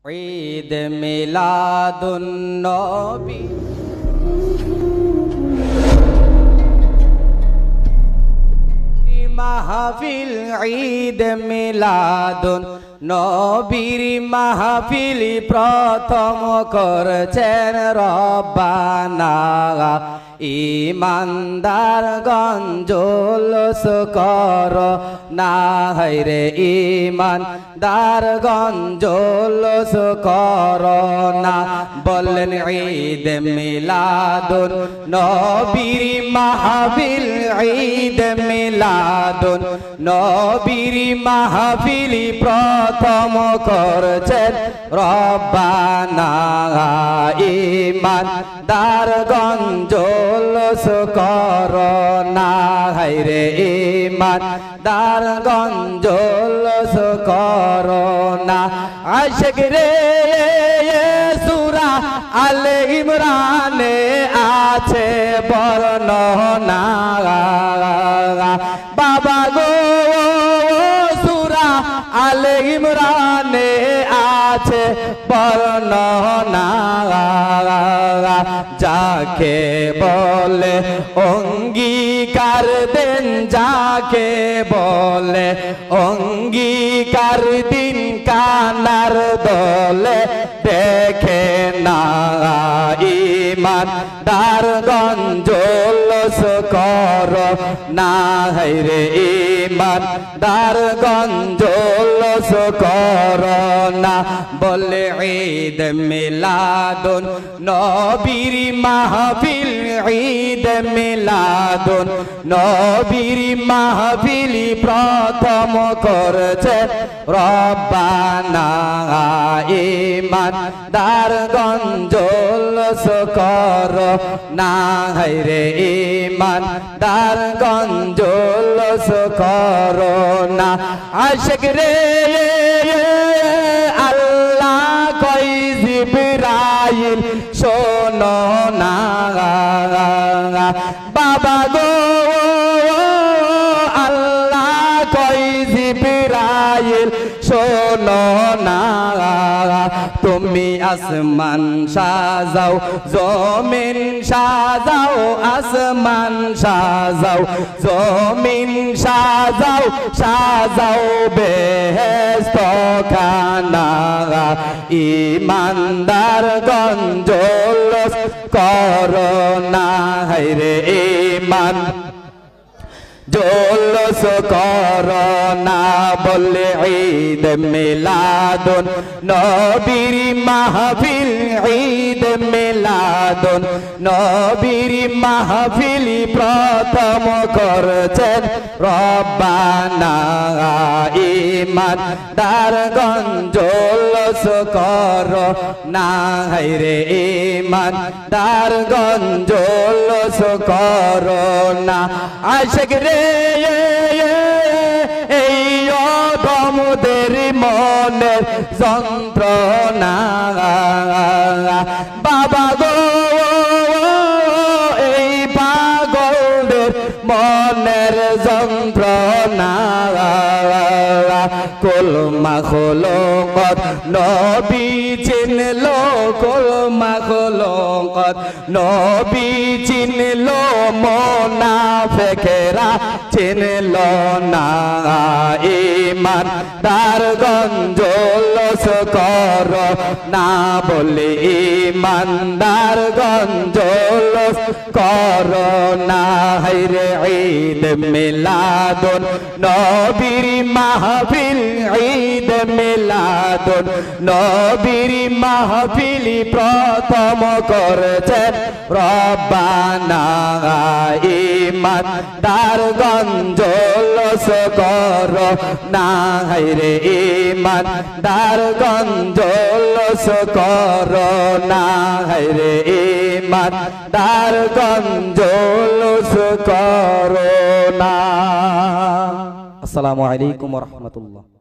ঈদ মিলাদুন নবী মাহফিল ঈদ মিলাদুন নবীর মাহফিল প্রথম করছেন রব্বানা ইমানদার গঞ্জলস কর না হায়রে ইমানদার গঞ্জলস কর না বললেন ঈদ মিলাদুন নবীর মাহফিল ঈদ মিলাদুন নবীর মাহফিল প্রথম করছেন রব্বানা ইমানদার গঞ্জলস কর না হায়রে ইমানদার গঞ্জলস কর না আশিক রে সূরা আলে ইমরানে আছে বর্ণনা বাবা গো সূরা আলে ইমরানে আছে বর্ণনা যাকে বলে অঙ্গীকার দেন যাকে বলে অঙ্গীকার দিন কানার দলে দেখে না ইমানদার গঞ্জলস কর না হায়রে ইমানদার গঞ্জলস কর না বলে ঈদ মিলাদুন নবীর মাহফিল ঈদ মিলাদুন নবীর মাহফিল প্রথম করছেন রব্বানা ইমানদার গঞ্জলস কর না হায়রে ইমানদার গঞ্জলস কর না আশিক রে আল্লাহ কই জিবরাইল শোনো না বাবা গো আল্লাহ কই জিবরাইল শোনো না তুমি আসমান সাজাও জমিন সাজাও আসমান সাজাও জমিন সাজাও সাজাও বেহেশত খানা ইমানদার গঞ্জলস কর না হায়রে ইমান জলস কর না বলে ঈদ মিলাদুন নবীর মাহফিল ঈদ মিলাদুন নবীর মাহফিল প্রথম করছেন রব্বানা ইমানদার গঞ্জলস কর না হায়রে ইমানদার গঞ্জলস কর না আশিক রে এই অদমদের মনের যন্ত্রণা বাবা গো এই পাগলদের মনের যন্ত্রণা কুল মাখলুকাত নবী চিনলো কুল মাখলুকাত নবী চিনলো মুনাফিকরা চিনলো না ইমানদার গঞ্জলস কর না বলে ইমানদার গঞ্জলস কর না হায়রে ঈদ মিলাদুন নবীর মাহফিল ঈদ মিলাদুন নবীর মাহফিল প্রথম করছেন রব্বানা ইমানদার গঞ্জলস কর না হায়রে ইমানদার গঞ্জলস কর না হায়রে ইমানদার গঞ্জলস কর না। আসসালামু আলাইকুম ওয়া রাহমাতুল্লাহ।